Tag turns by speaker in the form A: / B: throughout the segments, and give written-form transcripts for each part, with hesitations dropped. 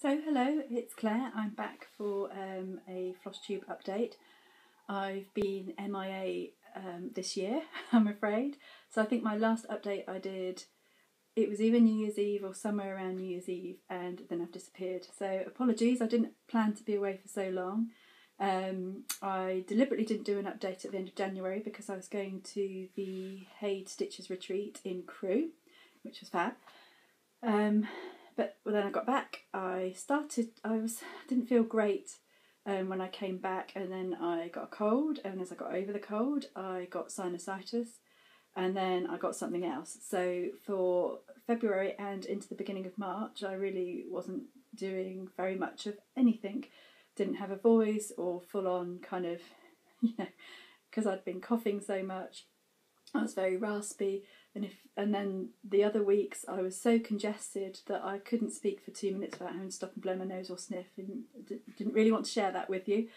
A: So hello, it's Claire. I'm back for a Flosstube update. I've been MIA this year, I'm afraid. So I think my last update I did, it was either New Year's Eve or somewhere around New Year's Eve, and then I've disappeared. So apologies, I didn't plan to be away for so long. I deliberately didn't do an update at the end of January because I was going to the Hayed Stitches retreat in Crewe, which was fab. But then I got back, I didn't feel great when I came back, and then I got a cold, and as I got over the cold I got sinusitis, and then I got something else. So for February and into the beginning of March I really wasn't doing very much of anything. Didn't have a voice or full on kind of, because I'd been coughing so much. I was very raspy, and then the other weeks I was so congested that I couldn't speak for 2 minutes without having to stop and blow my nose or sniff, and didn't really want to share that with you.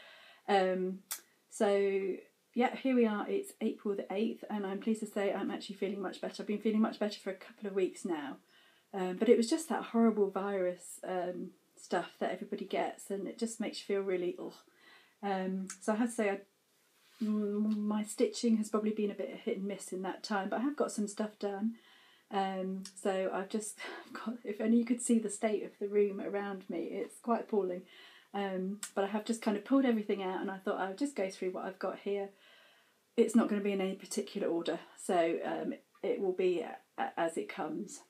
A: So yeah, here we are, it's April the 8th, and I'm pleased to say I'm actually feeling much better. I've been feeling much better for a couple of weeks now, but it was just that horrible virus stuff that everybody gets, and it just makes you feel really so I have to say my stitching has probably been a bit hit and miss in that time, but I have got some stuff done. So I've just got, if only you could see the state of the room around me, it's quite appalling. But I have just kind of pulled everything out, and I thought I would just go through what I've got here. It's not going to be in any particular order, so it will be as it comes.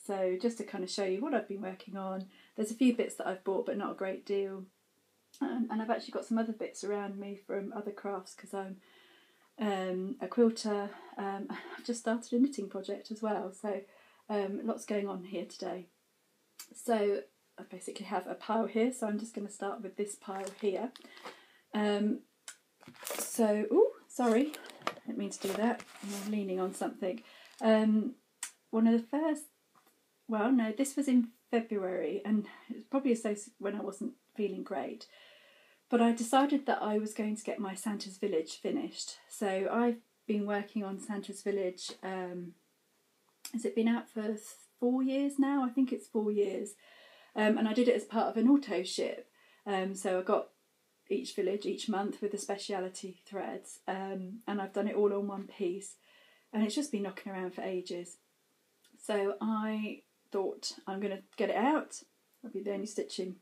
A: So just to kind of show you what I've been working on, there's a few bits that I've bought but not a great deal. And I've actually got some other bits around me from other crafts because I'm a quilter. I've just started a knitting project as well, so lots going on here today. So I basically have a pile here, so I'm just going to start with this pile here. Oh, sorry, I didn't mean to do that. I'm leaning on something. One of the first, well no, this was in February, and it's probably associated when I wasn't feeling great, but I decided that I was going to get my Santa's Village finished. So I've been working on Santa's Village, has it been out for 4 years now? I think it's 4 years, and I did it as part of an auto ship. So I got each village each month with the speciality threads, and I've done it all on one piece, and it's just been knocking around for ages. So I thought I'm going to get it out. That'll be the only stitching,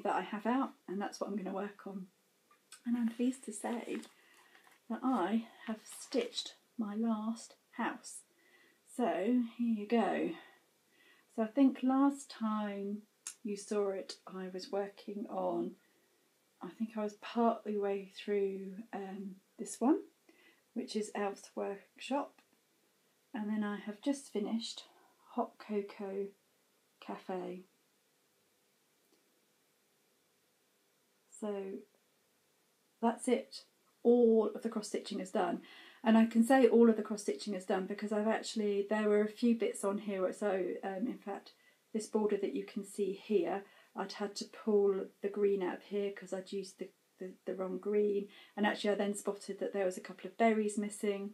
A: that I have out, and that's what I'm going to work on. And I'm pleased to say that I have stitched my last house. So here you go. So I think last time you saw it I was working on, I think I was partly way through this one, which is Elf's Workshop, and then I have just finished Hot Cocoa Cafe. So that's it. All of the cross stitching is done, and I can say all of the cross stitching is done because there were a few bits on here. So in fact, this border that you can see here, I'd had to pull the green out here because I'd used the wrong green, and actually I then spotted that there was a couple of berries missing.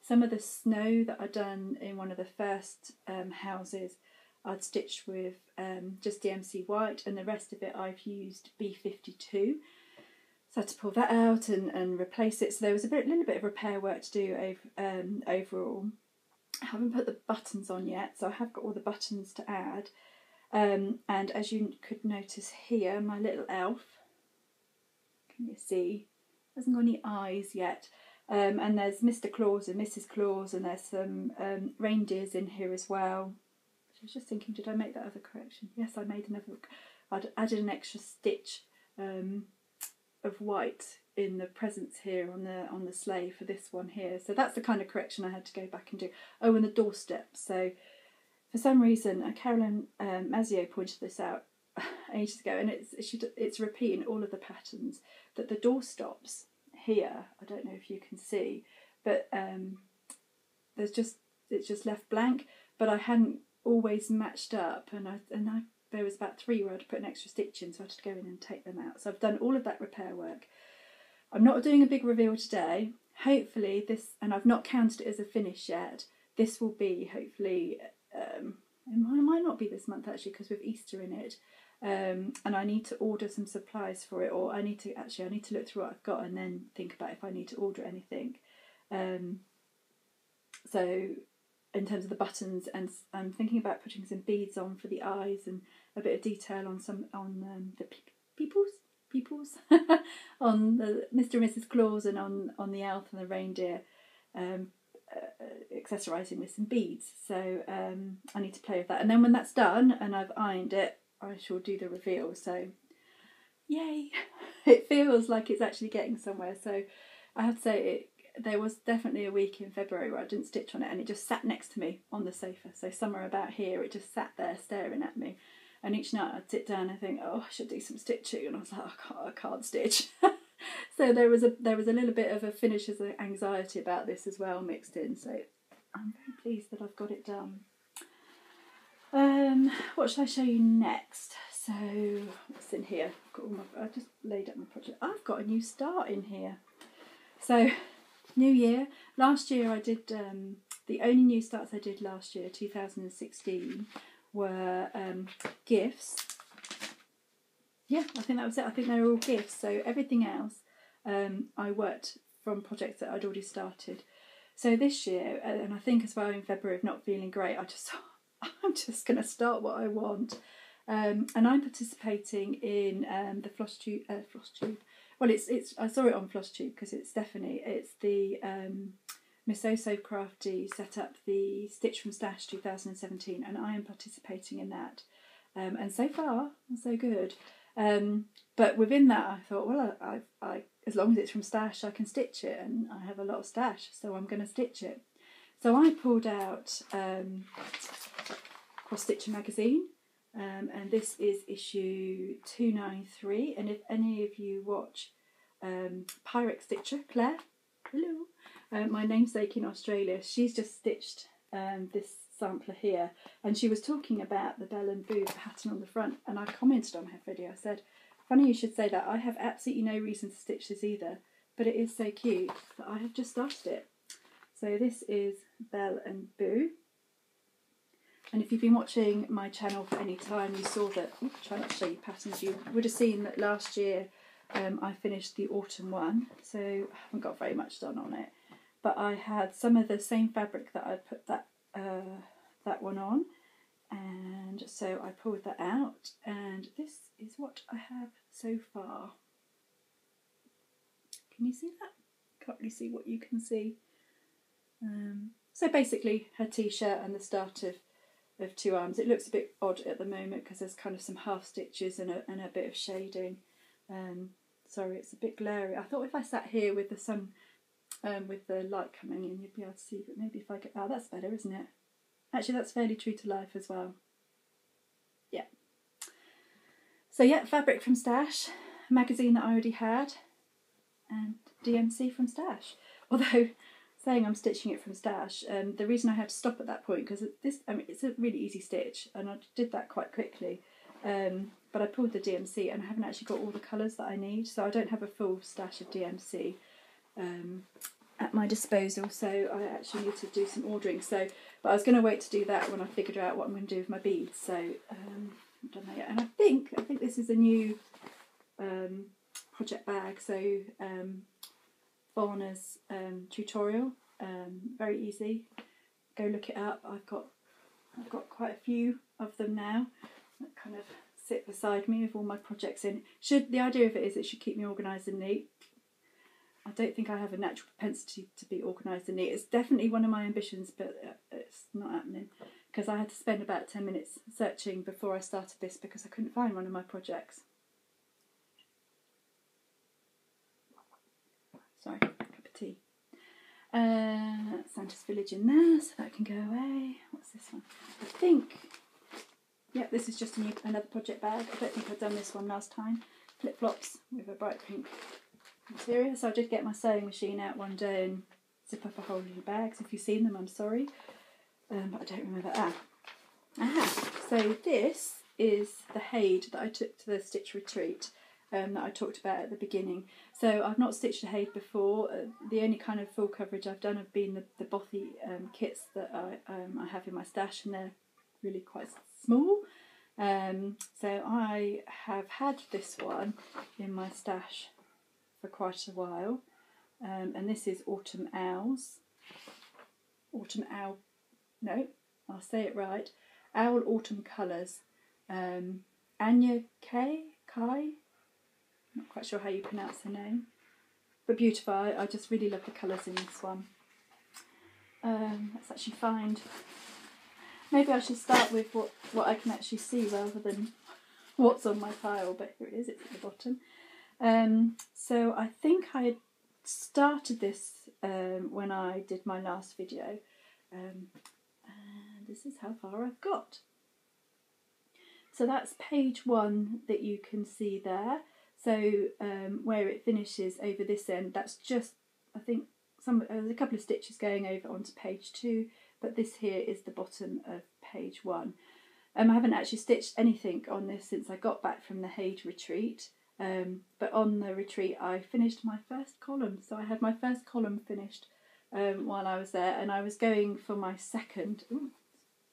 A: Some of the snow that I'd done in one of the first houses I'd stitched with just DMC white, and the rest of it I've used B52. So I had to pull that out and replace it. So there was a little bit of repair work to do overall. I haven't put the buttons on yet, so I have got all the buttons to add. And as you could notice here, my little elf, can you see, hasn't got any eyes yet. And there's Mr. Claus and Mrs. Claus, and there's some reindeers in here as well. I was just thinking, did I make that other correction? Yes, I made another. I'd added an extra stitch of white in the presents here on the sleigh for this one here. So that's the kind of correction I had to go back and do. Oh, and the doorstep. So for some reason, Carolyn Mazio pointed this out ages ago, and it's repeating all of the patterns, that the doorstops here, I don't know if you can see, but it's just left blank, but I hadn't always matched up, and there was about 3 where I'd put an extra stitch in, so I had to go in and take them out. So I've done all of that repair work. I'm not doing a big reveal today. Hopefully this, and I've not counted it as a finish yet, this will be hopefully, it might not be this month actually because with Easter in it, and I need to order some supplies for it, or I need to look through what I've got and then think about if I need to order anything. So in terms of the buttons, and I'm thinking about putting some beads on for the eyes and a bit of detail on the peoples on the Mr. and Mrs. Claus, and on the elf and the reindeer, accessorising with some beads. So I need to play with that, and then when that's done and I've ironed it, I shall do the reveal. So yay! It feels like it's actually getting somewhere. So I have to say, there was definitely a week in February where I didn't stitch on it, and it just sat next to me on the sofa. So somewhere about here, it just sat there staring at me. And each night I'd sit down and think, oh, I should do some stitching, and I was like, I can't stitch. So there was a little bit of a finisher's anxiety about this as well mixed in. So I'm very pleased that I've got it done. What should I show you next? So what's in here? I just laid up my project. I've got a new start in here. So new year. Last year I did the only new starts I did last year, 2016, were gifts. Yeah, I think that was it. I think they were all gifts. So everything else I worked from projects that I'd already started. So this year, and I think as well in February of not feeling great, I'm just going to start what I want. And I'm participating in the Flosstube. Well, it's I saw it on Flosstube because it's the Miss Oh So Crafty set up the Stitch from Stash 2017, and I am participating in that. And so far, so good. But within that, I thought, well, I as long as it's from Stash, I can stitch it, and I have a lot of stash, so I'm going to stitch it. So I pulled out Cross Stitcher magazine, and this is issue 293. And if any of you watch Pyrex Stitcher, Claire, hello, my namesake in Australia, she's just stitched this sampler here, and she was talking about the Belle and Boo pattern on the front, and I commented on her video. I said, funny you should say that, I have absolutely no reason to stitch this either, but it is so cute that I have just started it. So this is Belle and Boo, and if you've been watching my channel for any time, you saw that, try not to show you patterns, you would have seen that last year I finished the autumn one, so I haven't got very much done on it, but I had some of the same fabric that I'd put that one on, and so I pulled that out, and this is what I have so far. Can you see that? Can't really see what you can see. So basically her t-shirt and the start of two arms. It looks a bit odd at the moment because there's kind of some half stitches and a bit of shading. Sorry, it's a bit glary. I thought if I sat here with the sun, with the light coming in, you'd be able to see, but maybe if I get, oh, that's better, isn't it? Actually, that's fairly true to life as well. Yeah. So yeah, fabric from Stash, a magazine that I already had, and DMC from Stash. Although, saying I'm stitching it from Stash, the reason I had to stop at that point, because it's a really easy stitch, and I did that quite quickly. But I pulled the DMC, and I haven't actually got all the colours that I need, so I don't have a full stash of DMC at my disposal, so I actually need to do some ordering. So, but I was going to wait to do that when I figured out what I'm going to do with my beads. So I haven't done that yet. And I think this is a new project bag. So Varna's tutorial, very easy. Go look it up. I've got quite a few of them now that kind of sit beside me with all my projects in. The idea of it is it should keep me organised and neat. I don't think I have a natural propensity to be organised and neat. It's definitely one of my ambitions, but it's not happening because I had to spend about 10 minutes searching before I started this because I couldn't find one of my projects. Sorry, cup of tea. Santa's Village in there, so that can go away. What's this one? I think, yeah, this is just another project bag. I don't think I've done this one last time. Flip-flops with a bright pink interior. So I did get my sewing machine out one day and zip up a whole new bags. If you've seen them, I'm sorry, but I don't remember. So this is the Haid that I took to the Stitch Retreat that I talked about at the beginning. So I've not stitched a Haid before. The only kind of full coverage I've done have been the Bothy kits that I have in my stash, and they're really quite small. So I have had this one in my stash for quite a while, and this is Autumn Owls. Autumn Owl, no, I'll say it right. Owl Autumn Colours. Anya Kai, not quite sure how you pronounce her name, but beautiful. I just really love the colours in this one. Let's actually find, maybe I should start with what I can actually see rather than what's on my pile, but here it is, it's at the bottom. So I think I had started this when I did my last video, and this is how far I've got. So that's page 1 that you can see there. So where it finishes over this end, that's just, I think, there's a couple of stitches going over onto page 2, but this here is the bottom of page 1. I haven't actually stitched anything on this since I got back from the Haid retreat, but on the retreat I finished my first column. So I had my first column finished while I was there, and I was going for my second. Ooh,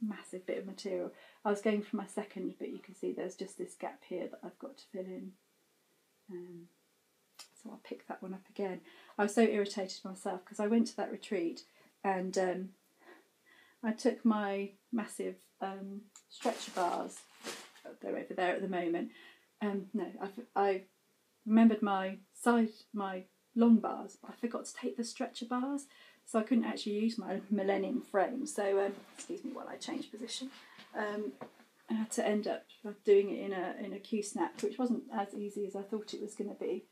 A: massive bit of material. I was going for my second, but you can see there's just this gap here that I've got to fill in. So I'll pick that one up again. I was so irritated myself because I went to that retreat and I took my massive stretcher bars. They're over there at the moment. No, I remembered my long bars, but I forgot to take the stretcher bars, so I couldn't actually use my Millennium frame. So excuse me while I change position. I had to end up doing it in a Q-snap, which wasn't as easy as I thought it was going to be.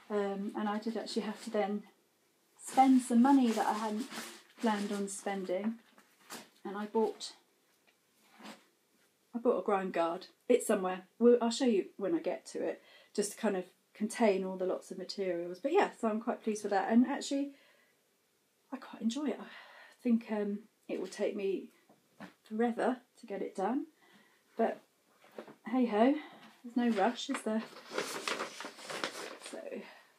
A: And I did actually have to then spend some money that I hadn't planned on spending, and I bought a grind guard. It's somewhere. I'll show you when I get to it, just to kind of contain all the lots of materials. But yeah, so I'm quite pleased with that, and actually I quite enjoy it. I think it will take me forever to get it done, but hey ho, there's no rush, is there? So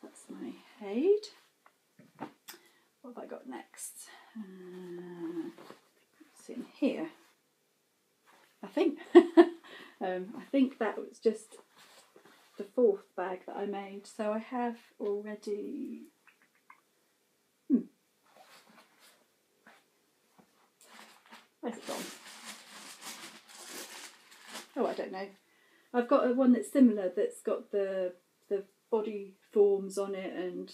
A: that's my Haid. What have I got next? What's in here? I think I think that was just the 4th bag that I made. So I have already where's it gone? Oh, I don't know. I've got one that's similar, that's got the body forms on it, and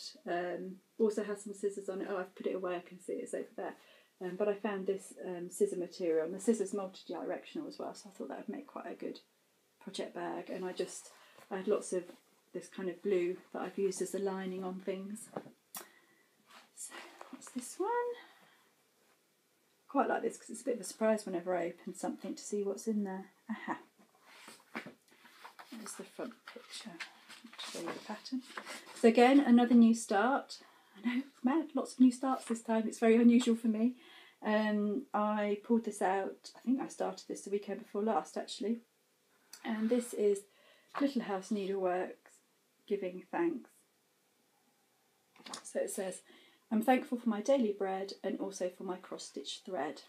A: also has some scissors on it. Oh, I've put it away, I can see it's over there. But I found this scissor material, and the scissors multi-directional as well, so I thought that would make quite a good project bag. And I had lots of this kind of blue that I've used as a lining on things. So what's this one? Quite like this because it's a bit of a surprise whenever I open something to see what's in there. Aha! There's the front picture. I'll show you the pattern. So again, another new start. I know, mad, lots of new starts this time. It's very unusual for me. I pulled this out, I think I started this the weekend before last actually. And this is Little House Needleworks Giving Thanks. So it says, I'm thankful for my daily bread and also for my cross-stitch thread.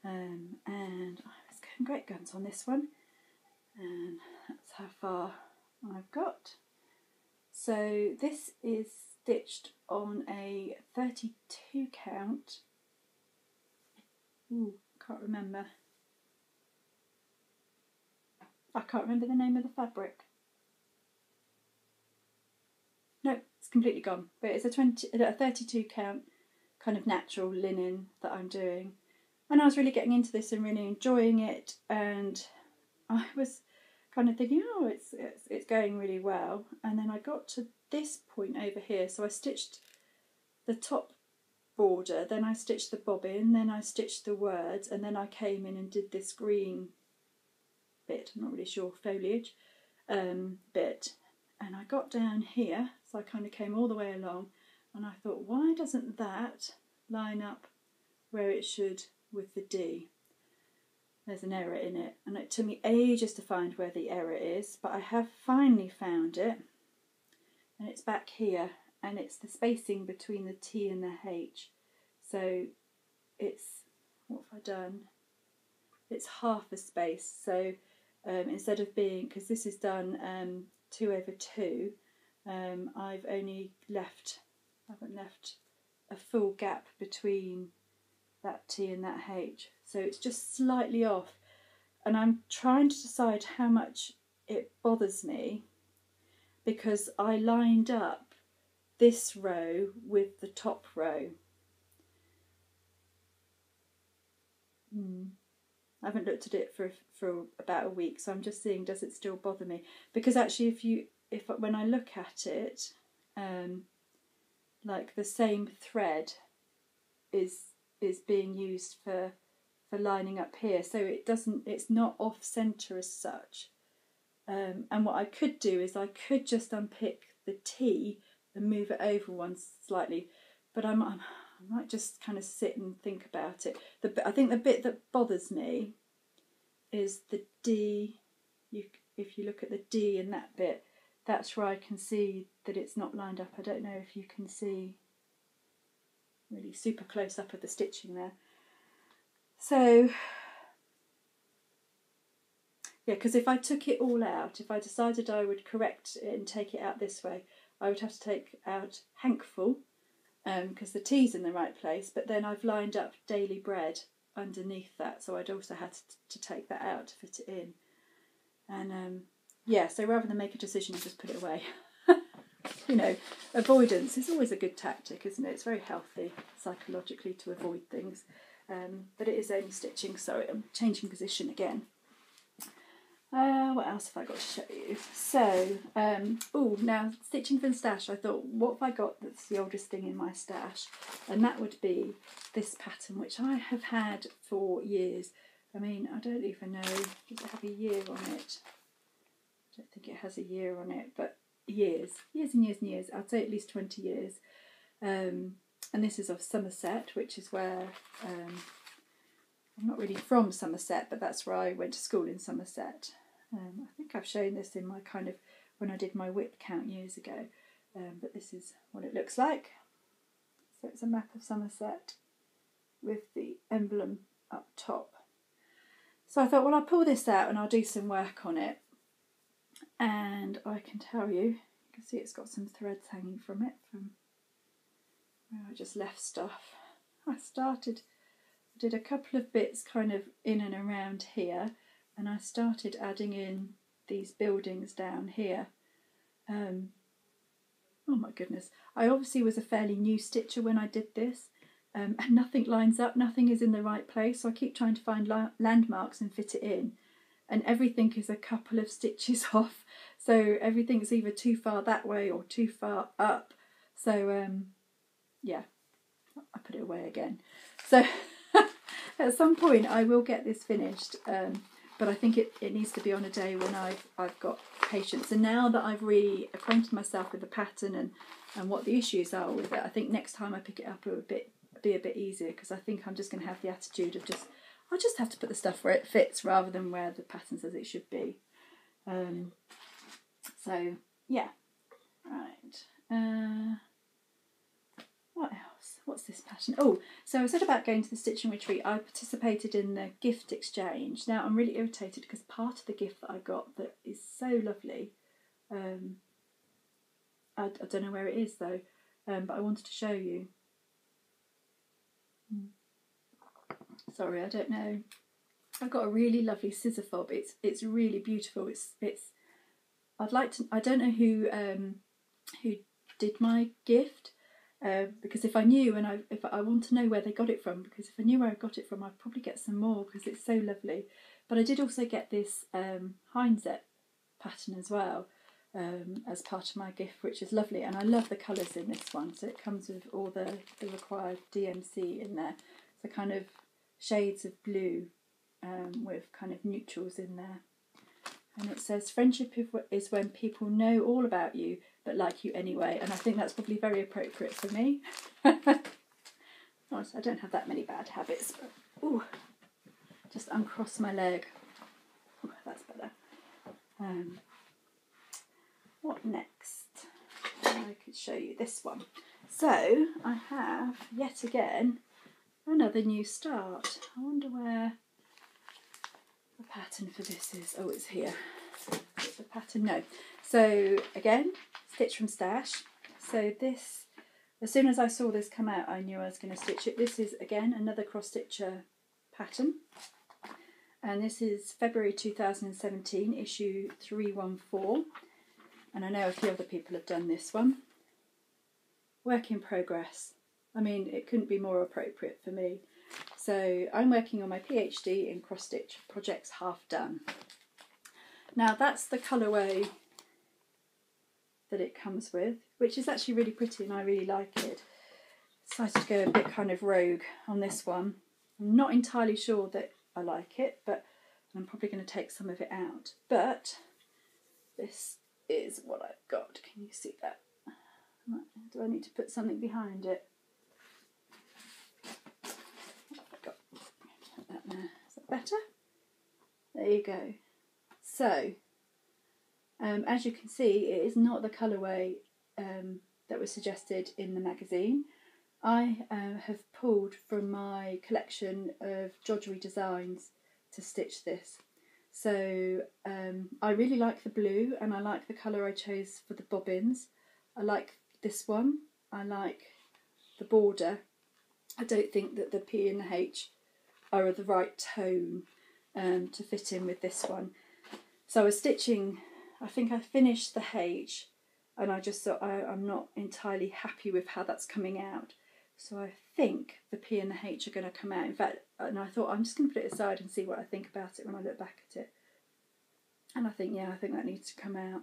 A: And I was going great guns on this one. And that's how far I've got. So this is stitched on a 32 count. Ooh, can't remember. I can't remember the name of the fabric. No, it's completely gone. But it's a 32 count kind of natural linen that I'm doing. And I was really getting into this and really enjoying it, and I was kind of thinking, oh, it's going really well. And then I got to this point over here, so I stitched the top border, then I stitched the bobbin, then I stitched the words, and then I came in and did this green bit, I'm not really sure, foliage bit, and I got down here, so I kind of came all the way along, and I thought, why doesn't that line up where it should with the D? There's an error in it, and it took me ages to find where the error is, but I have finally found it, and it's back here, and it's the spacing between the T and the H. So it's, what have I done? It's half a space, so instead of being, because this is done 2/2, I've only left, I haven't left a full gap between that T and that H, so it's just slightly off, and I'm trying to decide how much it bothers me, because I lined up this row with the top row. I haven't looked at it for about a week, so I'm just seeing, does it still bother me? Because actually, when I look at it, like the same thread is being used for lining up here, so it's not off centre as such. And what I could do is I could just unpick the T and move it over one slightly, but I might just kind of sit and think about it. I think the bit that bothers me is the D. If you look at the D in that bit, that's where I can see that it's not lined up. I don't know if you can see really super close up of the stitching there. So yeah, because if I took it all out, if I decided I would correct it and take it out this way, I would have to take out Hankful, because the T's in the right place, but then I've lined up Daily Bread underneath that, so I'd also had to take that out to fit it in. And yeah, so rather than make a decision, I just put it away. You know, avoidance is always a good tactic, isn't it? It's very healthy psychologically to avoid things. But it is only stitching. Sorry, I'm changing position again. What else have I got to show you? So, now stitching from stash, I thought, what have I got that's the oldest thing in my stash? And that would be this pattern, which I have had for years. I mean, I don't even know, does it have a year on it? I don't think it has a year on it, but years and years and years. I'd say at least 20 years. And this is of Somerset, which is where, I'm not really from Somerset, but that's where I went to school, in Somerset. I think I've shown this in my kind of, when I did my whip count years ago, but this is what it looks like. So it's a map of Somerset with the emblem up top. So I thought, well, I'll pull this out and I'll do some work on it. And I can tell you can see it's got some threads hanging from it, from where I just left stuff. I did a couple of bits kind of in and around here, and I started adding in these buildings down here. Oh my goodness, I obviously was a fairly new stitcher when I did this, and nothing lines up, nothing is in the right place, so I keep trying to find landmarks and fit it in, and everything is a couple of stitches off, so everything's either too far that way or too far up. So yeah, I put it away again. So at some point I will get this finished, but I think it needs to be on a day when I've got patience. And now that I've really acquainted myself with the pattern and what the issues are with it, I think next time I pick it up it will be a bit easier, because I think I'm just going to have the attitude of I'll just have to put the stuff where it fits rather than where the pattern says it should be. So yeah, right. What else? What's this pattern? Oh, so I said about going to the stitching retreat. I participated in the gift exchange. Now I'm really irritated because part of the gift that I got that is so lovely, I don't know where it is though, but I wanted to show you. Sorry, I don't know. I've got a really lovely scissor fob. It's really beautiful. It's I'd like to. I don't know who did my gift. Because if I knew, and if I want to know where they got it from, because if I knew where I got it from, I'd probably get some more, because it's so lovely. But I did also get this Heinzet pattern as well, as part of my gift, which is lovely, and I love the colours in this one. So it comes with all the required DMC in there, so kind of shades of blue with kind of neutrals in there. And it says, friendship is when people know all about you but like you anyway. And I think that's probably very appropriate for me. I don't have that many bad habits. But, ooh, just uncross my leg. Ooh, that's better. What next? I could show you this one. So I have, yet again, another new start. I wonder where the pattern for this is, oh, it's here. The pattern, no. So again, stitch from stash. So this, as soon as I saw this come out, I knew I was going to stitch it. This is again another cross stitcher pattern, and this is February 2017, issue 314. And I know a few other people have done this one. Work in progress. I mean, it couldn't be more appropriate for me. So I'm working on my PhD in cross stitch, projects half done. Now that's the colourway that it comes with, which is actually really pretty and I really like it. Decided to go a bit kind of rogue on this one. I'm not entirely sure that I like it, but I'm probably going to take some of it out. But this is what I've got. Can you see that? Do I need to put something behind it? What have I got? Put that there. Is that better? There you go. So, as you can see, it is not the colourway that was suggested in the magazine. I have pulled from my collection of Jodgery designs to stitch this. So I really like the blue and I like the colour I chose for the bobbins. I like this one. I like the border. I don't think that the P and the H are of the right tone to fit in with this one. So I was stitching, I think I finished the H and I just thought I'm not entirely happy with how that's coming out. So I think the P and the H are going to come out. In fact, and I thought I'm just going to put it aside and see what I think about it when I look back at it. And I think, yeah, I think that needs to come out.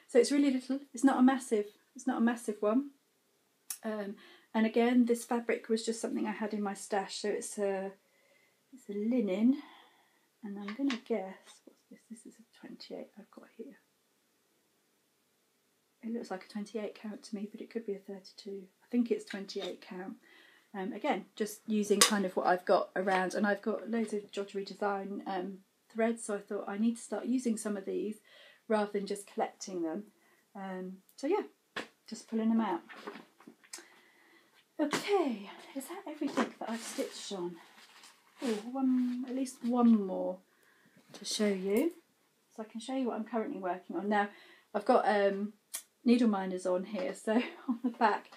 A: So it's really little. It's not a massive one. And again, this fabric was just something I had in my stash. So it's a linen. And I'm going to guess, what's this? This is a 28 I've got here. It looks like a 28 count to me, but it could be a 32. I think it's 28 count. Again, just using kind of what I've got around, and I've got loads of Jodgery design threads, so I thought I need to start using some of these rather than just collecting them. So yeah, just pulling them out. Okay, is that everything that I've stitched on? Oh, at least one more to show you. So I can show you what I'm currently working on. Now, I've got needle minders on here, so on the back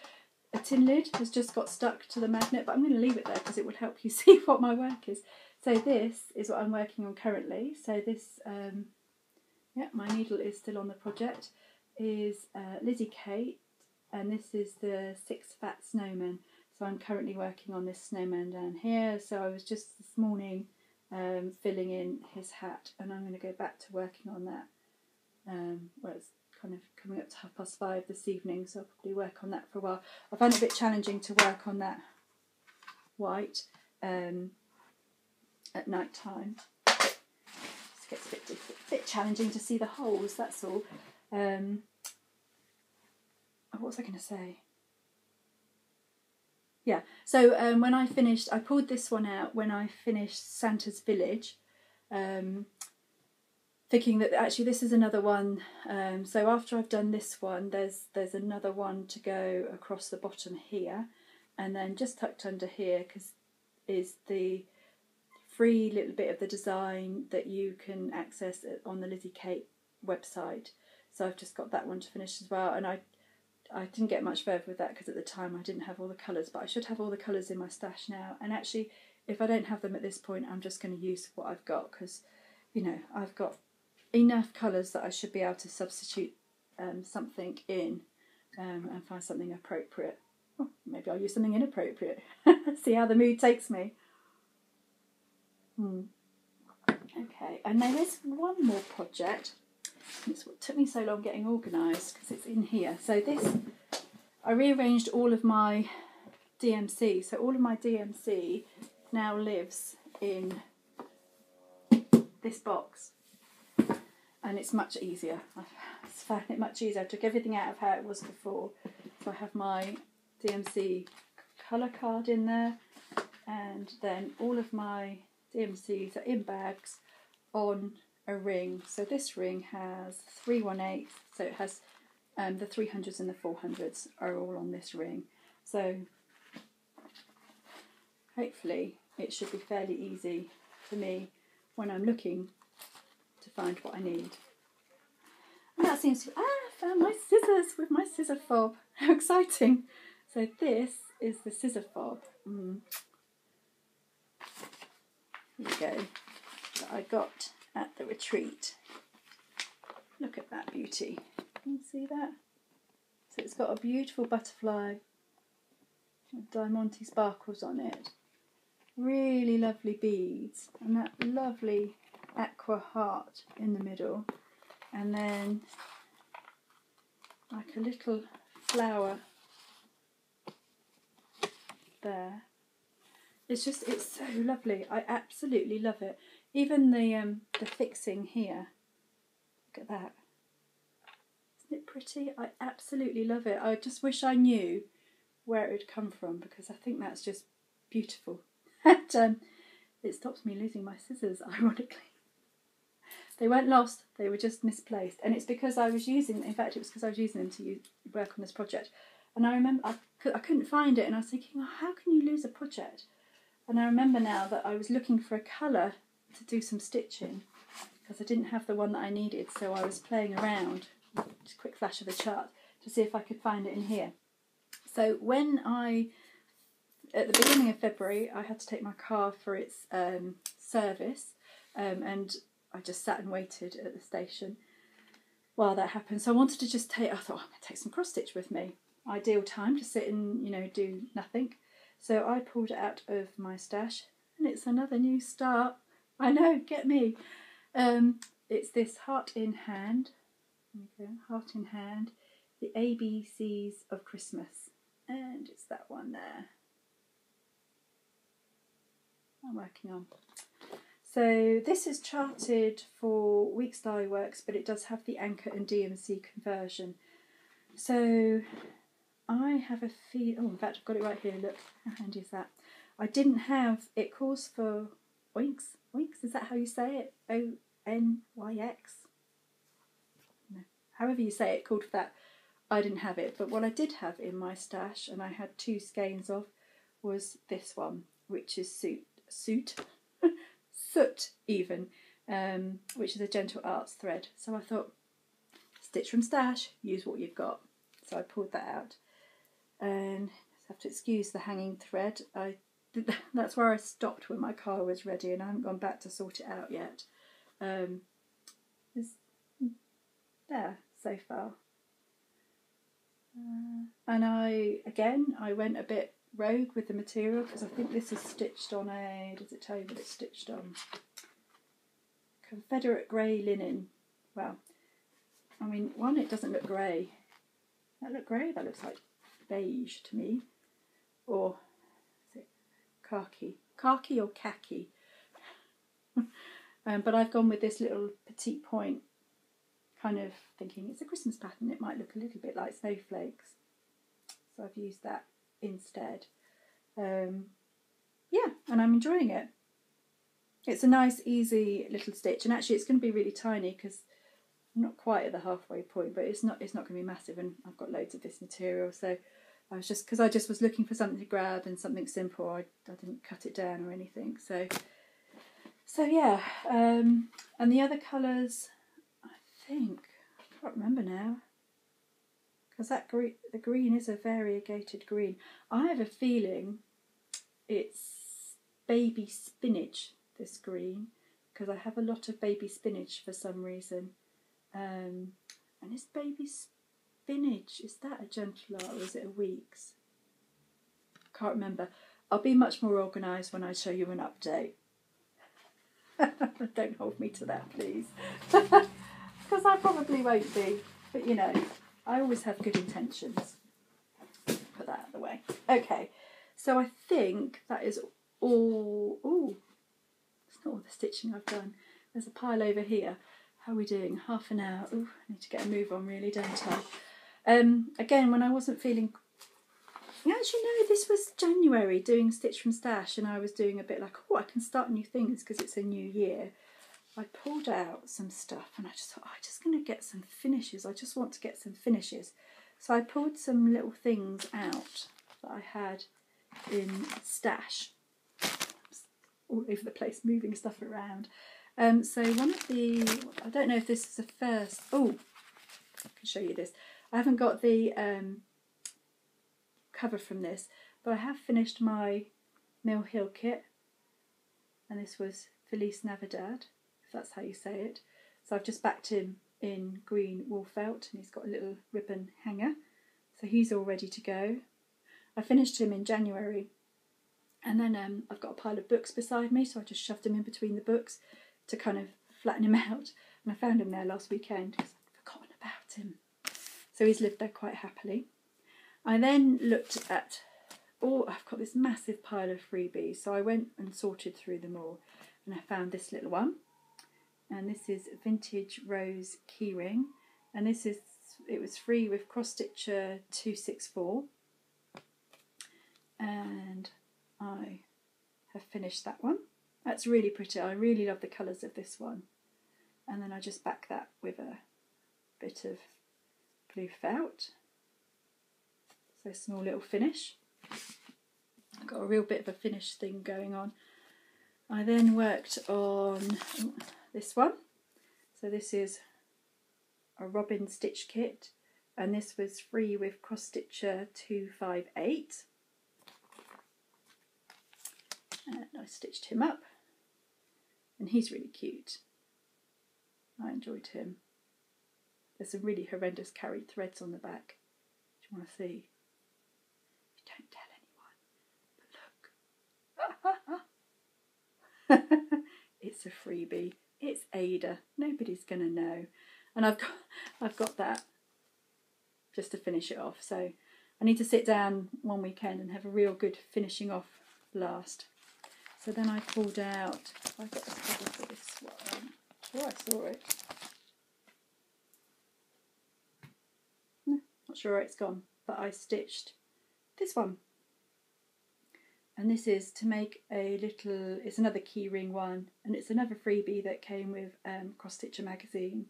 A: a tin lid has just got stuck to the magnet, but I'm going to leave it there because it would help you see what my work is. So this is what I'm working on currently. So this, yeah, my needle is still on the project, is Lizzie Kate, and this is the 6 Fat Snowmen. So I'm currently working on this snowman down here. So I was just this morning filling in his hat, and I'm going to go back to working on that. Well, it's kind of coming up to 5:30 this evening, so I'll probably work on that for a while. I found it a bit challenging to work on that white at night time. It gets a bit challenging to see the holes, that's all. What was I going to say? Yeah, so when I finished, I pulled this one out when I finished Santa's Village, thinking that actually this is another one. So after I've done this one, there's another one to go across the bottom here, and then just tucked under here is the free little bit of the design that you can access on the Lizzie Kate website. So I've just got that one to finish as well, and I didn't get much further with that because at the time I didn't have all the colours, but I should have all the colours in my stash now. And actually, if I don't have them at this point, I'm just going to use what I've got, because, you know, I've got enough colours that I should be able to substitute something in and find something appropriate. Oh, maybe I'll use something inappropriate. See how the mood takes me. Okay, and there is one more project. It's what took me so long getting organised because it's in here. So this, I rearranged all of my DMC. So all of my DMC now lives in this box, and it's much easier. I found it much easier. I took everything out of how it was before. So I have my DMC colour card in there, and then all of my DMCs are in bags on a ring. So this ring has 318, so it has the 300s and the 400s are all on this ring. So hopefully it should be fairly easy for me when I'm looking to find what I need. And that seems to be, I found my scissors with my scissor fob. How exciting. So this is the scissor fob. Here you go. That I got at the retreat. Look at that beauty. Can you see that? So it's got a beautiful butterfly with diamante sparkles on it. Really lovely beads and that lovely aqua heart in the middle. And then like a little flower there. It's so lovely. I absolutely love it. Even the fixing here. Look at that. Isn't it pretty? I absolutely love it. I just wish I knew where it would come from because I think that's just beautiful. And it stops me losing my scissors, ironically. They weren't lost, they were just misplaced. And it's because I was using, in fact it was because I was using them to work on this project. And I remember I couldn't find it and I was thinking, oh, how can you lose a project? And I remember now that I was looking for a colour to do some stitching because I didn't have the one that I needed, so I was playing around, just a quick flash of the chart, to see if I could find it in here. So when at the beginning of February, I had to take my car for its service, and I just sat and waited at the station while that happened. So I wanted to just I thought, I'm going to take some cross stitch with me. Ideal time to sit and, do nothing. So I pulled it out of my stash, and it's another new start. I know, get me. It's this heart in hand. There we go, heart in hand. The ABCs of Christmas. And it's that one there. I'm working on. So this is charted for Weeks Dye Works, but it does have the Anchor and DMC conversion. So I have a feel. Oh, in fact, I've got it right here. Look, how handy is that? I didn't have. It calls for Oinks. Oinks, is that how you say it? ONYX. No, however you say it, called for that. I didn't have it, but what I did have in my stash, and I had 2 skeins of, was this one, which is soot even, which is a Gentle Arts thread. So I thought, stitch from stash, use what you've got. So I pulled that out, and I have to excuse the hanging thread. That's where I stopped when my car was ready, and I haven't gone back to sort it out yet. It's there so far. And I went a bit rogue with the material because I think this is stitched on does it tell you what it's stitched on? Confederate grey linen. Well, I mean, one, it doesn't look grey. That look grey? That looks like beige to me. Or is it khaki? Khaki or khaki? But I've gone with this little petite point, kind of thinking it's a Christmas pattern, it might look a little bit like snowflakes. So I've used that instead. Yeah, and I'm enjoying it. It's a nice, easy little stitch, and actually it's going to be really tiny because I'm not quite at the halfway point, but it's not going to be massive, and I've got loads of this material. So I was because I just was looking for something to grab and something simple. I didn't cut it down or anything. So yeah, and the other colours, I think, I can't remember now, because the green is a variegated green. I have a feeling it's baby spinach, this green, because I have a lot of baby spinach for some reason. And is baby spinach, is that a Gentle Art or is it a Weeks? Can't remember. I'll be much more organised when I show you an update. Don't hold me to that, please. Because I probably won't be. But I always have good intentions. Put that out of the way. Okay, so I think that is all. Ooh, it's not all the stitching I've done. There's a pile over here. How are we doing? Half an hour. Ooh, I need to get a move on really, don't I? Again, when I wasn't feeling... Actually, no, this was January, doing Stitch from Stash, and I was doing a bit like, oh, I can start new things because it's a new year. I pulled out some stuff and I just thought, I'm just going to get some finishes. I just want to get some finishes. So I pulled some little things out that I had in Stash. All over the place, moving stuff around. So one of the, I don't know if this is the first, oh, I can show you this. I haven't got the cover from this, but I have finished my Mill Hill kit, and this was Feliz Navidad, if that's how you say it. So I've just backed him in green wool felt, and he's got a little ribbon hanger, so he's all ready to go. I finished him in January, and then I've got a pile of books beside me, so I just shoved him in between the books to kind of flatten him out, and I found him there last weekend because I'd forgotten about him. So he's lived there quite happily. I then looked at, I've got this massive pile of freebies, so I went and sorted through them all, and I found this little one, and this is Vintage Rose Keyring, and it was free with Cross Stitcher 264, and I have finished that one. That's really pretty. I really love the colours of this one, and then I just back that with a bit of blue felt, so a small little finish. I've got a real bit of a finish thing going on. I then worked on this one. So this is a Robin Stitch kit, and this was free with Cross Stitcher 258. And I stitched him up, and he's really cute. I enjoyed him. There's some really horrendous carried threads on the back. Do you want to see? You don't tell anyone, but look. It's a freebie. It's Ada. Nobody's gonna know. And I've got that just to finish it off. So I need to sit down one weekend and have a real good finishing off blast. So then I pulled out, I got the cover for this one. Oh, I saw it. No, not sure where it's gone, but I stitched this one. And this is to make a little, it's another keyring one, and it's another freebie that came with Cross Stitcher magazine.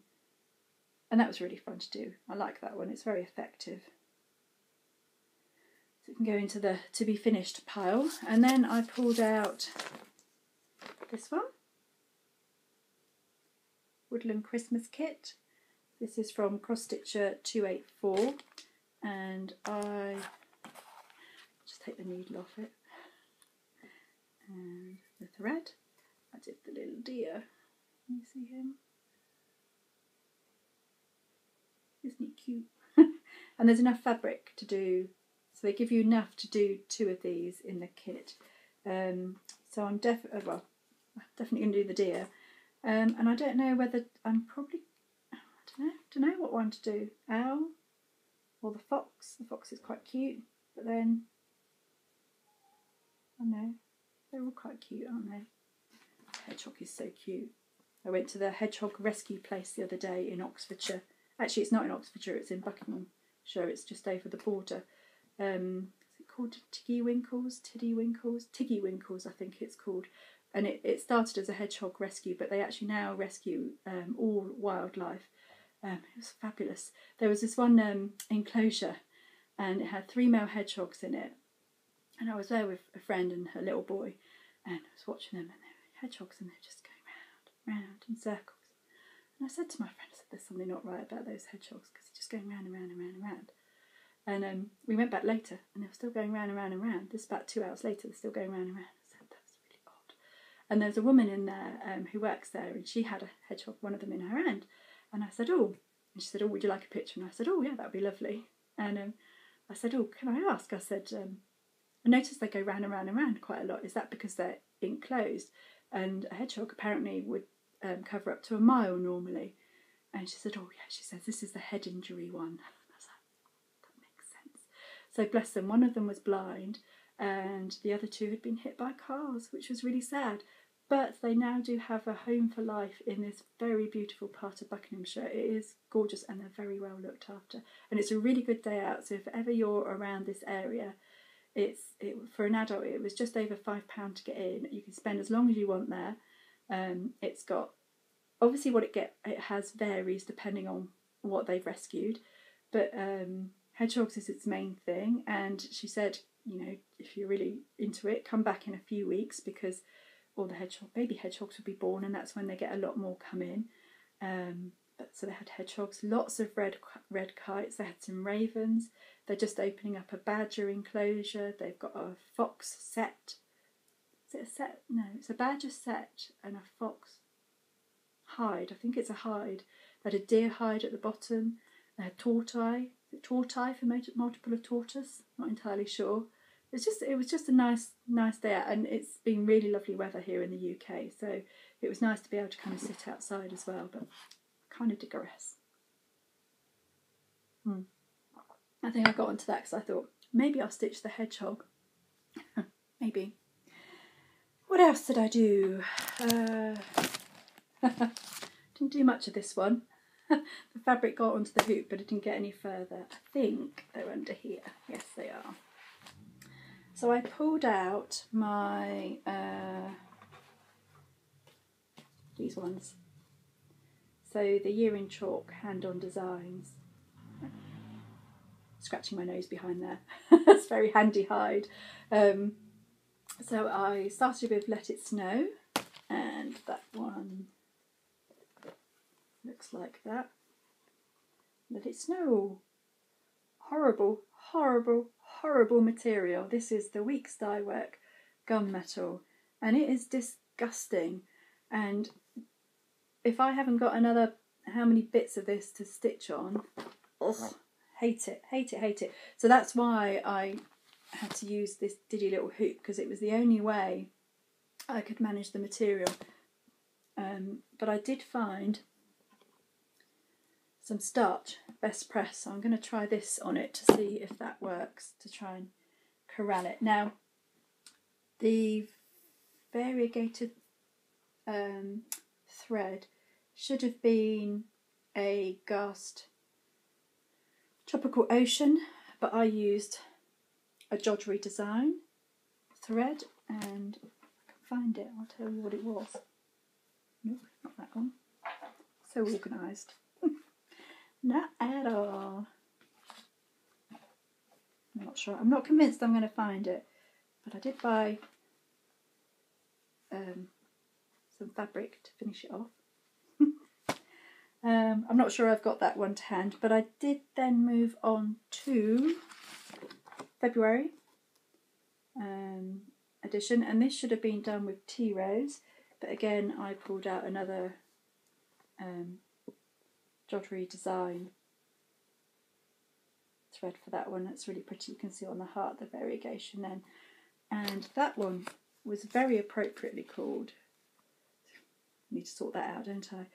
A: And that was really fun to do. I like that one, it's very effective. So it can go into the to be finished pile. And then I pulled out this one, Woodland Christmas Kit. This is from Cross Stitcher 284, and I just take the needle off it. And the thread, I did the little deer. Can you see him? Isn't he cute? And there's enough fabric to do, so they give you enough to do 2 of these in the kit. So I'm definitely going to do the deer. And I don't know whether I'm probably, I don't know what one to do. Owl or the fox. The fox is quite cute, but then, I don't know. They're all quite cute, aren't they? Hedgehog is so cute. I went to the hedgehog rescue place the other day in Oxfordshire. Actually, it's not in Oxfordshire, it's in Buckinghamshire. It's just over the border. Is it called Tiggy Winkles? Tiggy Winkles, I think it's called. And it started as a hedgehog rescue, but they actually now rescue all wildlife. It was fabulous. There was this one enclosure, and it had 3 male hedgehogs in it. And I was there with a friend and her little boy, and I was watching them, and they were hedgehogs, and they're just going round in circles. And I said to my friend, I said, there's something not right about those hedgehogs, because they're just going round and round and round and round. And we went back later, and they were still going round and round and round. This about 2 hours later, they're still going round and round. I said, that's really odd. And there's a woman in there who works there, and she had a hedgehog, one of them in her hand. And I said, oh. And she said, oh, would you like a picture? And I said, oh, yeah, that would be lovely. And I said, oh, can I ask? I said, I noticed they go round and round and round quite a lot. Is that because they're enclosed? And a hedgehog apparently would cover up to a mile normally. And she said, oh yeah, she says, this is the head injury one. I was like, that makes sense. So bless them, one of them was blind, and the other 2 had been hit by cars, which was really sad. But they now do have a home for life in this very beautiful part of Buckinghamshire. It is gorgeous, and they're very well looked after. And it's a really good day out, so if ever you're around this area, for an adult, it was just over £5 to get in. You can spend as long as you want there. It's got, obviously what it has varies depending on what they've rescued, but hedgehogs is its main thing. And she said, you know, if you're really into it, come back in a few weeks, because all the baby hedgehogs would be born, and that's when they get a lot more come in. So they had hedgehogs, lots of red kites. They had some ravens. They're just opening up a badger enclosure. They've got a fox set. Is it a set? No, it's a badger set and a fox hide. I think it's a hide. They had a deer hide at the bottom. They had tortoise. Is it tortoise for multiple of tortoise? Not entirely sure. It was just a nice day out, and it's been really lovely weather here in the UK. So it was nice to be able to kind of sit outside as well. But I kind of digress. I think I got onto that because I thought maybe I'll stitch the hedgehog. Maybe. What else did I do? Didn't do much of this one. The fabric got onto the hoop, but it didn't get any further. I think they're under here. Yes, they are. So I pulled out my these ones. So the Year in Chalk hand-on designs. Scratching my nose behind there. It's very handy hide. So I started with Let It Snow, and that one looks like that. Let it snow. Horrible, horrible, horrible material. This is the Weeks Dye Work gunmetal, and it is disgusting. And if I haven't got another how many bits of this to stitch on, ugh, hate it, hate it, hate it. So that's why I had to use this diddy little hoop, because it was the only way I could manage the material. But I did find some starch, best press, so I'm going to try this on it to see if that works, to try and corral it. Now, the variegated thread should have been a Gast Tropical Ocean, but I used a Jodrell design thread, and if I can find it, I'll tell you what it was. Nope, not that one. So organised. Not at all. I'm not sure. I'm not convinced I'm going to find it, but I did buy some fabric to finish it off. I'm not sure I've got that one to hand, but I did then move on to February edition, and this should have been done with Tea Rose, but again I pulled out another Jodrell design thread for that one. That's really pretty. You can see on the heart the variegation then, and that one was very appropriately called, I need to sort that out, don't I?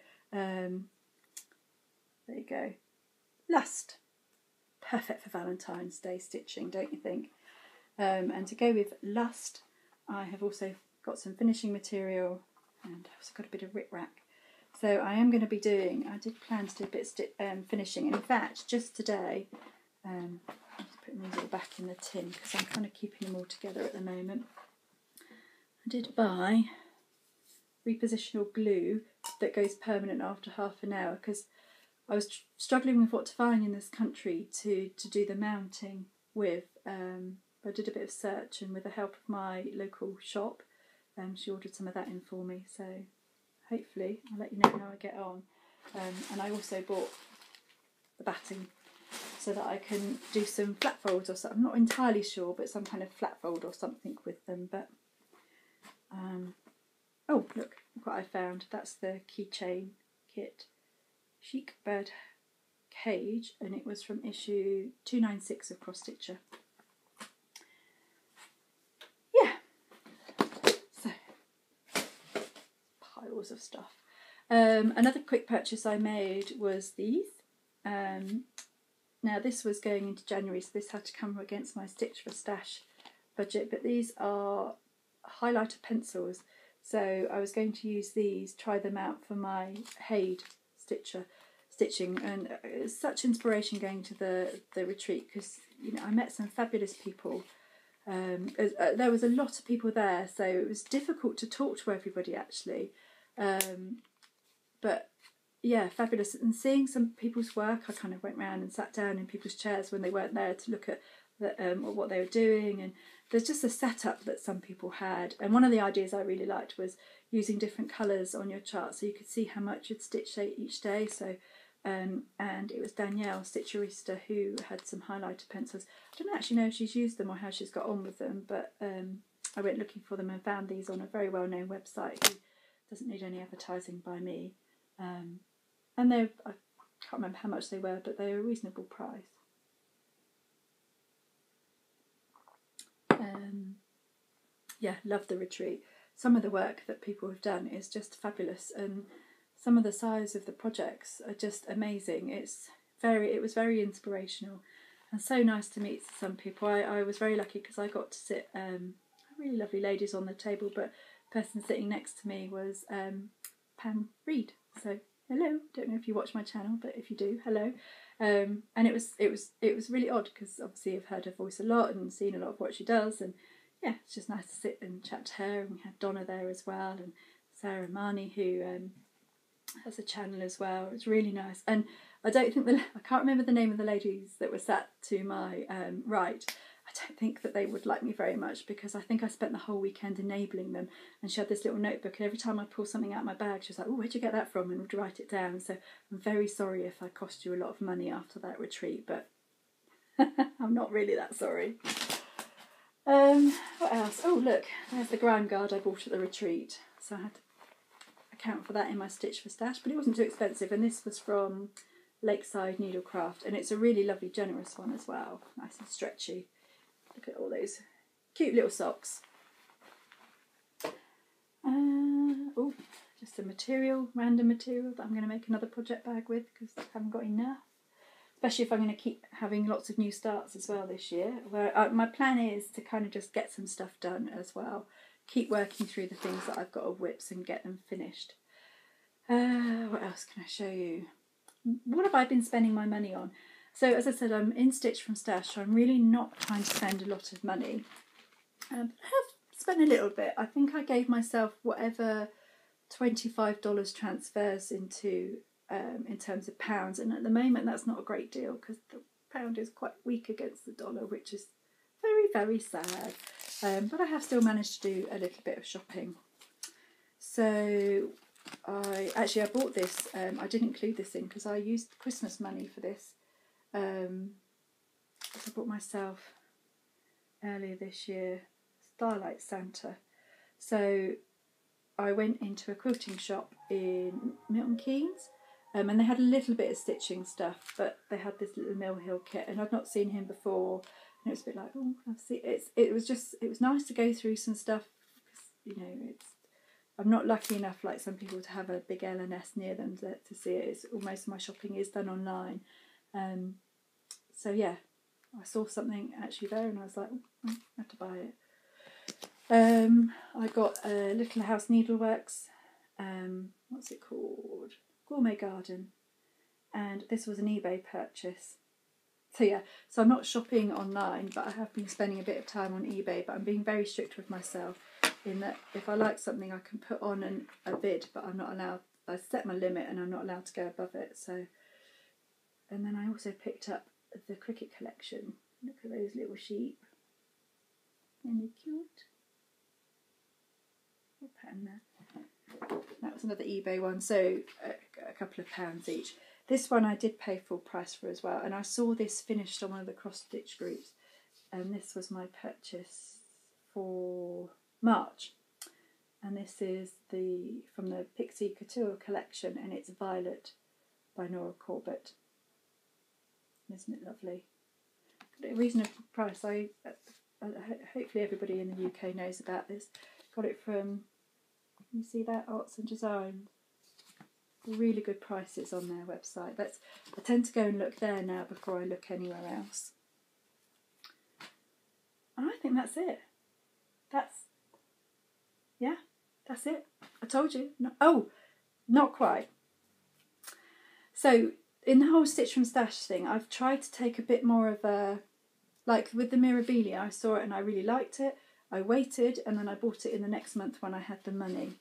A: There you go, Lust. Perfect for Valentine's Day stitching, don't you think? And to go with Lust, I have also got some finishing material, and I've also got a bit of rip-rack. So I am going to be doing, I did plan to do a bit of finishing, and in fact just today, I'm just putting these all back in the tin because I'm kind of keeping them all together at the moment. I did buy repositional glue that goes permanent after half an hour, because I was struggling with what to find in this country to do the mounting with. I did a bit of search, and with the help of my local shop, she ordered some of that in for me, so hopefully I'll let you know how I get on. And I also bought the batting so that I can do some flat folds or something. I'm not entirely sure, but some kind of flat fold or something with them. But oh, look what I found. That's the keychain kit. Chic Bird Cage, and it was from issue 296 of Cross Stitcher. Yeah, so piles of stuff. Another quick purchase I made was these. Now this was going into January, so this had to come against my Stitch for Stash budget, but these are highlighter pencils, so I was going to use these, try them out for my Haid stitching, and it's such inspiration going to the retreat, because I met some fabulous people. There was a lot of people there, so it was difficult to talk to everybody actually, but yeah, fabulous. And seeing some people's work, I kind of went round and sat down in people's chairs when they weren't there to look at that what they were doing, and there's just a setup that some people had. And one of the ideas I really liked was using different colours on your chart so you could see how much you'd stitch each day. So and it was Danielle, Stitcherista, who had some highlighter pencils. I don't actually know if she's used them or how she's got on with them, but I went looking for them and found these on a very well-known website who doesn't need any advertising by me. And I can't remember how much they were, but they were a reasonable price. Yeah, love the retreat. Some of the work that people have done is just fabulous, and some of the size of the projects are just amazing. It was very inspirational and so nice to meet some people. I was very lucky because I got to sit really lovely ladies on the table, but the person sitting next to me was Pam Reed. So hello, don't know if you watch my channel, but if you do, hello. And it was really odd because obviously I've heard her voice a lot and seen a lot of what she does, and yeah, it's just nice to sit and chat to her. And we had Donna there as well, and Sarah Marnie, who has a channel as well. It's really nice. And I can't remember the name of the ladies that were sat to my right. I don't think that they would like me very much because I think I spent the whole weekend enabling them, and she had this little notebook, and every time I pull something out of my bag she was like, oh, where'd you get that from, and would write it down. So I'm very sorry if I cost you a lot of money after that retreat, but I'm not really that sorry. What else? Oh look, there's the grime guard I bought at the retreat, so I had to account for that in my Stitch for Stash, but it wasn't too expensive, and this was from Lakeside Needlecraft, and it's a really lovely generous one as well, nice and stretchy. Look at all those cute little socks. Oh, just a random material that I'm going to make another project bag with because I haven't got enough. Especially if I'm going to keep having lots of new starts as well this year. Where my plan is to kind of just get some stuff done as well. Keep working through the things that I've got of whips and get them finished. What else can I show you? What have I been spending my money on? So as I said, I'm in Stitch from Stash, so I'm really not trying to spend a lot of money. I have spent a little bit. I think I gave myself whatever $25 transfers into in terms of pounds, and at the moment that's not a great deal because the pound is quite weak against the dollar, which is very, very sad. But I have still managed to do a little bit of shopping. So I bought this. I didn't include this in because I used Christmas money for this. I bought myself earlier this year Starlight Santa. So I went into a quilting shop in Milton Keynes, and they had a little bit of stitching stuff, but they had this little Mill Hill kit, and I'd not seen him before, and it was a bit like, oh, I've seen it. It was nice to go through some stuff because, you know, I'm not lucky enough like some people to have a big LNS near them to see it. It's almost my shopping is done online. So yeah, I saw something actually there and I was like, oh, I have to buy it. I got a Little House Needleworks, what's it called? Gourmet Garden. And this was an eBay purchase. So yeah, so I'm not shopping online, but I have been spending a bit of time on eBay, but I'm being very strict with myself in that if I like something I can put on a bid, but I'm not allowed, I set my limit and I'm not allowed to go above it. So, and then I also picked up the Cricket collection. Look at those little sheep. Isn't they cute? What pattern there? That was another eBay one, so a couple of pounds each. This one I did pay full price for as well, and I saw this finished on one of the cross stitch groups, and this was my purchase for March. And this is from the Pixie Couture collection, and it's Violet by Nora Corbett. Isn't it lovely? Got it at a reasonable price. Hopefully everybody in the UK knows about this. Got it from, you see that, Arts and Design. Really good prices on their website. I tend to go and look there now before I look anywhere else. And I think that's it. That's it. I told you. No, not quite. So in the whole Stitch from Stash thing, I've tried to take a bit more of a, like with the Mirabilia, I saw it and I really liked it. I waited and then I bought it in the next month when I had the money.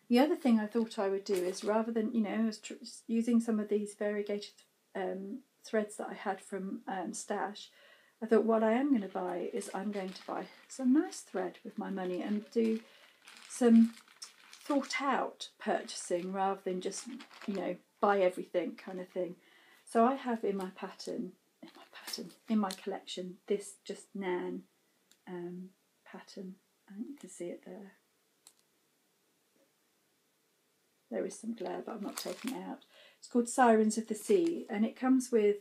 A: The other thing I thought I would do is, rather than, I was using some of these variegated threads that I had from Stash, I thought what I am going to buy is I'm going to buy some nice thread with my money and do some thought out purchasing rather than just, you know, buy everything kind of thing. So I have in my collection, this just Nan pattern. I think you can see it there. There is some glare, but I'm not taking it out. It's called Sirens of the Sea, and it comes with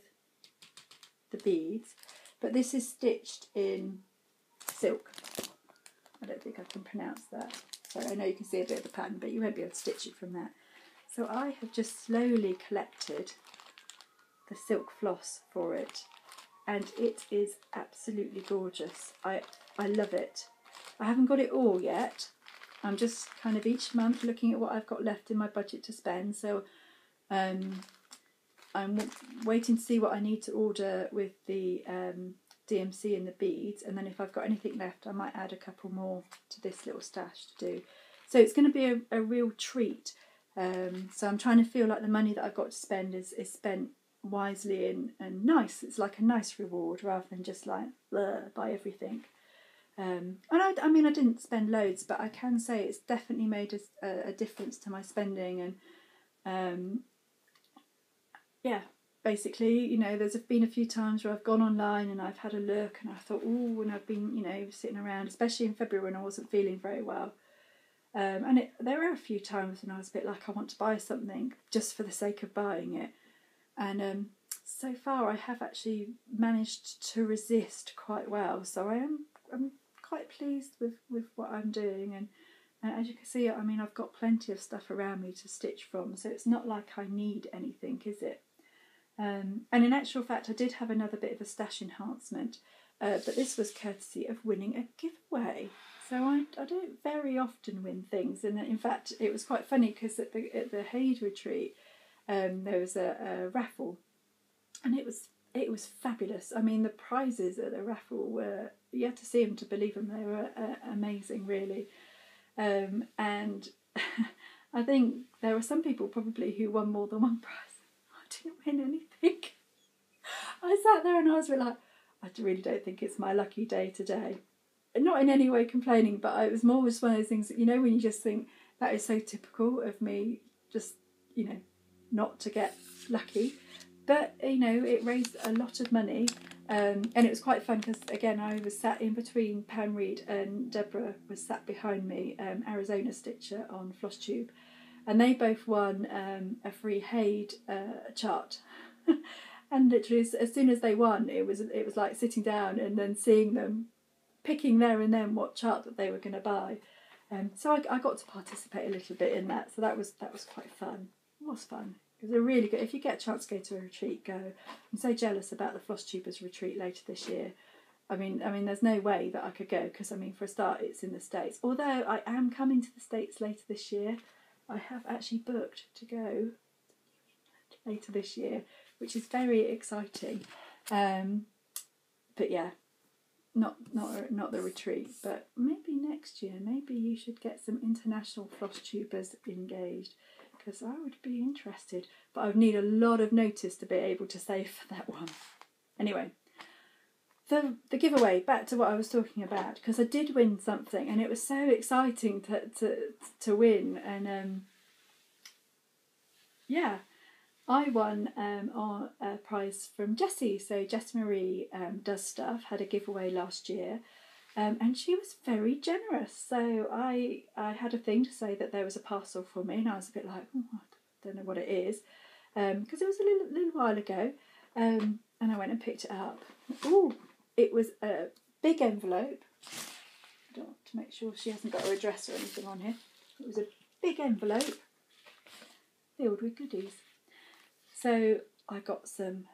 A: the beads, but this is stitched in silk. I don't think I can pronounce that. So I know you can see a bit of the pattern, but you won't be able to stitch it from that. So I have just slowly collected the silk floss for it, and it is absolutely gorgeous. I love it. I haven't got it all yet. I'm just kind of each month looking at what I've got left in my budget to spend. So I'm waiting to see what I need to order with the DMC and the beads, and then if I've got anything left I might add a couple more to this little stash to do. So it's going to be a real treat. So I'm trying to feel like the money that I've got to spend is spent wisely and nice. It's like a nice reward rather than just like buy everything. And I mean, I didn't spend loads, but I can say it's definitely made a difference to my spending. And yeah, basically, you know, there's been a few times where I've gone online and I've had a look and I thought, oh, and I've been, you know, sitting around, especially in February when I wasn't feeling very well. And there were a few times when I was a bit like, I want to buy something just for the sake of buying it. And so far I have actually managed to resist quite well. So I'm quite pleased with what I'm doing, and as you can see, I mean, I've got plenty of stuff around me to stitch from, so it's not like I need anything, is it? And in actual fact I did have another bit of a stash enhancement, but this was courtesy of winning a giveaway. So I don't very often win things, and in fact it was quite funny because at the Haid retreat there was a raffle, and it was fabulous. I mean, the prizes at the raffle were, you had to see them to believe them. They were amazing, really. And I think there were some people probably who won more than one prize. I didn't win anything. I sat there and I was like, I really don't think it's my lucky day today. Not in any way complaining, but it was more just one of those things that, you know, when you just think, that is so typical of me, just, you know, not to get lucky. But, you know, it raised a lot of money, and it was quite fun because, again, I was sat in between Pam Reed and Deborah was sat behind me, Arizona Stitcher on Flosstube, and they both won a free Haid chart. And literally, as soon as they won, it was like sitting down and then seeing them picking there and then what chart that they were going to buy. So I got to participate a little bit in that, so that was quite fun. It was fun. It was a really good. If you get a chance to go to a retreat, go. I'm so jealous about the Flosstubers retreat later this year. I mean, there's no way that I could go because, I mean, for a start, it's in the States. Although I am coming to the States later this year, I have actually booked to go later this year, which is very exciting. But yeah, not the retreat, but maybe next year. Maybe you should get some international Flosstubers engaged, because I would be interested, but I would need a lot of notice to be able to save for that one. Anyway, the giveaway, back to what I was talking about, because I did win something and it was so exciting to win. And yeah, I won a prize from Jessie. So Jess Marie Does Stuff had a giveaway last year. And she was very generous. So I had a thing to say that there was a parcel for me, and I was a bit like, oh, I don't know what it is, because it was a little while ago. And I went and picked it up. Oh, it was a big envelope. I don't want to make sure she hasn't got her address or anything on here. It was a big envelope filled with goodies. So I got some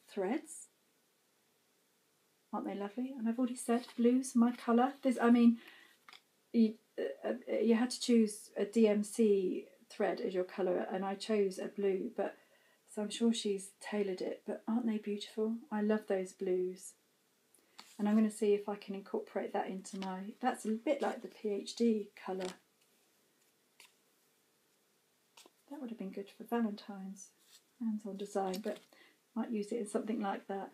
A: threads. Aren't they lovely? And I've already said blue's my colour. I mean, you had to choose a DMC thread as your colour, and I chose a blue, but so I'm sure she's tailored it. But aren't they beautiful? I love those blues. And I'm going to see if I can incorporate that into my... That's a bit like the PhD colour. That would have been good for Valentine's. Hands-on design, but might use it in something like that.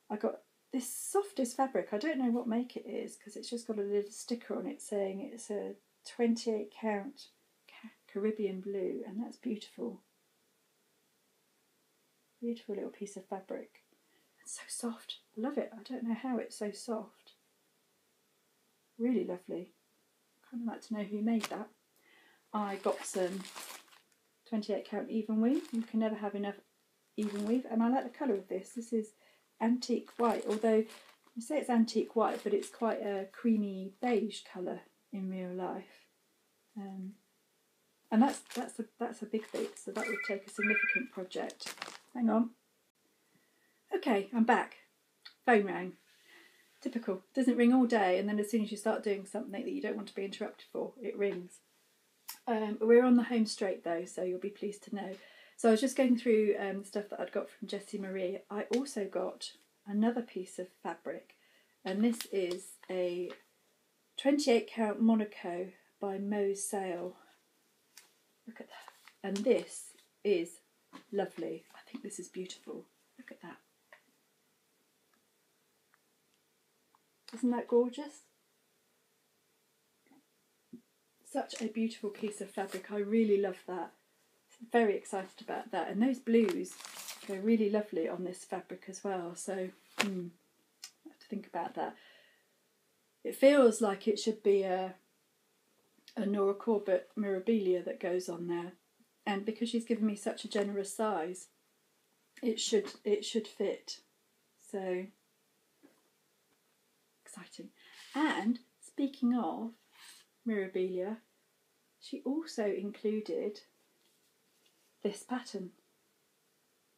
A: I got this softest fabric. I don't know what make it is because it's just got a little sticker on it saying it's a 28 count Caribbean blue, and that's beautiful. Beautiful little piece of fabric. It's so soft. I love it. I don't know how it's so soft. Really lovely. Kind of like to know who made that. I got some 28 count even weave. You can never have enough even weave, and I like the colour of this. This is antique white, although you say it's antique white, but it's quite a creamy beige colour in real life. And that's a big bit, so that would take a significant project. Hang on. Okay, I'm back. Phone rang. Typical. Doesn't ring all day, and then as soon as you start doing something that you don't want to be interrupted for, it rings. We're on the home straight though, so you'll be pleased to know. So I was just going through the stuff that I'd got from Jessie Marie. I also got another piece of fabric, and this is a 28 count Monaco by Mo's Sale. Look at that. And this is lovely. I think this is beautiful. Look at that. Isn't that gorgeous? Such a beautiful piece of fabric. I really love that. Very excited about that, and those blues go really lovely on this fabric as well, so I have to think about that. It feels like it should be a Nora Corbett Mirabilia that goes on there, and because she's given me such a generous size, it should fit. So exciting. And speaking of Mirabilia, she also included this pattern,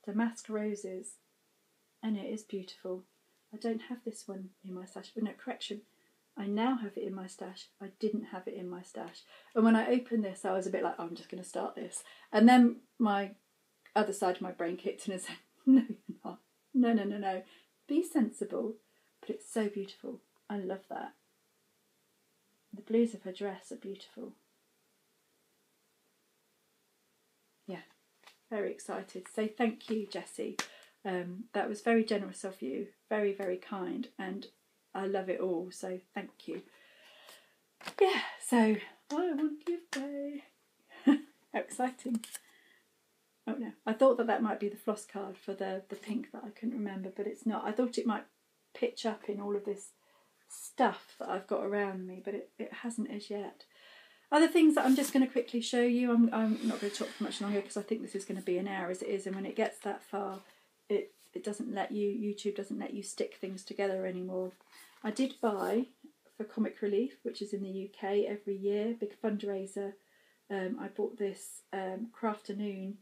A: Damask Roses, and it is beautiful. I don't have this one in my stash, but no, correction, I now have it in my stash. I didn't have it in my stash. And when I opened this, I was a bit like, oh, I'm just going to start this. And then my other side of my brain kicked in and said, no, you're not. No, no, no, no. Be sensible, but it's so beautiful. I love that. The blues of her dress are beautiful. Yeah, very excited. So thank you, Jessie. That was very generous of you. Very, very kind. And I love it all. So thank you. Yeah, so I want to give away. How exciting. Oh no, I thought that might be the floss card for the pink that I couldn't remember, but it's not. I thought it might pitch up in all of this stuff that I've got around me, but it hasn't as yet. Other things that I'm just going to quickly show you. I'm not going to talk for much longer because I think this is going to be an hour as it is, and when it gets that far, it doesn't let you, YouTube doesn't let you stick things together anymore. I did buy for Comic Relief, which is in the UK every year, big fundraiser. I bought this Crafternoon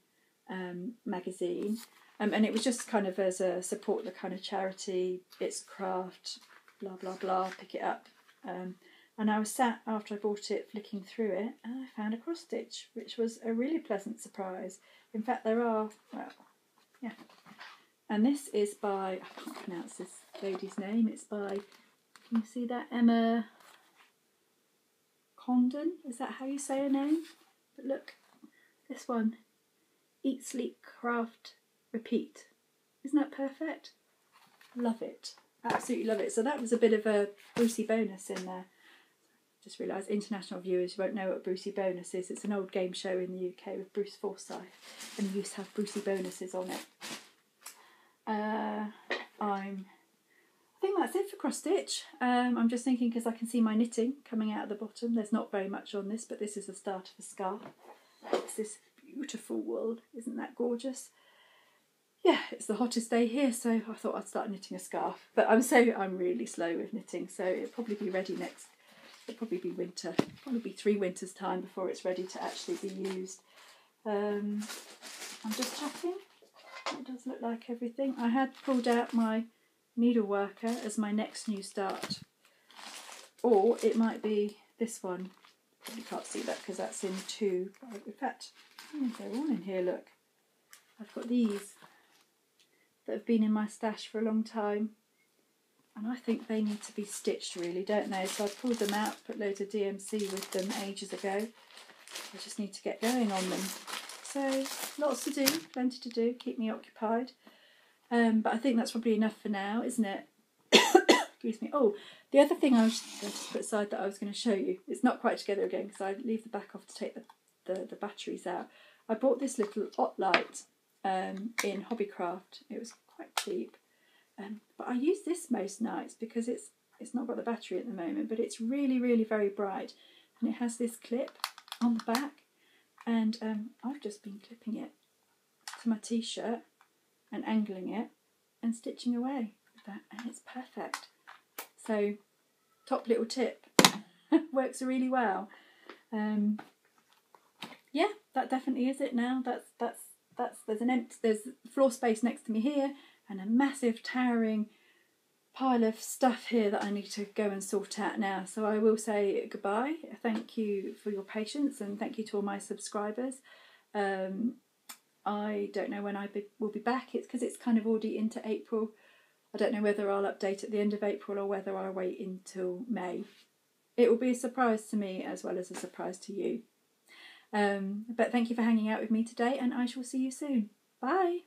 A: magazine, and it was just kind of as a support the kind of charity, it's craft, blah blah blah, pick it up. And I was sat after I bought it flicking through it, and I found a cross stitch, which was a really pleasant surprise. In fact, there are, well, yeah. And this is by, I can't pronounce this lady's name, it's by, can you see that, Emma Condon? Is that how you say her name? But look, this one, Eat, Sleep, Craft, Repeat. Isn't that perfect? Love it. Absolutely love it. So that was a bit of a Brucey bonus in there. Just realised international viewers won't know what Brucey bonus is. It's an old game show in the UK with Bruce Forsyth, and he used to have Brucey bonuses on it. I think that's it for cross stitch. I'm just thinking because I can see my knitting coming out at the bottom. There's not very much on this, but this is the start of a scarf. It's this beautiful wool. Isn't that gorgeous? Yeah, it's the hottest day here, so I thought I'd start knitting a scarf. But I'm really slow with knitting, so it'll probably be ready next. It'll probably be winter. Probably be 3 winters' time before it's ready to actually be used. I'm just checking. It does look like everything. I had pulled out my needle worker as my next new start, or it might be this one. Probably can't see that because that's in 2. In fact, they're all in here. Look, I've got these that have been in my stash for a long time, and I think they need to be stitched, really, don't they? So I pulled them out, put loads of DMC with them ages ago. I just need to get going on them. So lots to do, plenty to do, keep me occupied. But I think that's probably enough for now, isn't it? Excuse me. Oh, the other thing I was going to put aside that I was going to show you, it's not quite together again because I leave the back off to take the batteries out. I bought this little light in Hobbycraft. It was quite cheap. But I use this most nights because it's not got the battery at the moment, but it's really, really very bright. And it has this clip on the back. And I've just been clipping it to my t-shirt and angling it and stitching away with that. And it's perfect. So, top little tip. Works really well. Yeah, that definitely is it now. There's floor space next to me here and a massive towering pile of stuff here that I need to go and sort out now. So I will say goodbye. Thank you for your patience and thank you to all my subscribers. I don't know when I will be back. It's because it's kind of already into April. I don't know whether I'll update at the end of April or whether I'll wait until May. It will be a surprise to me as well as a surprise to you. But thank you for hanging out with me today and I shall see you soon. Bye!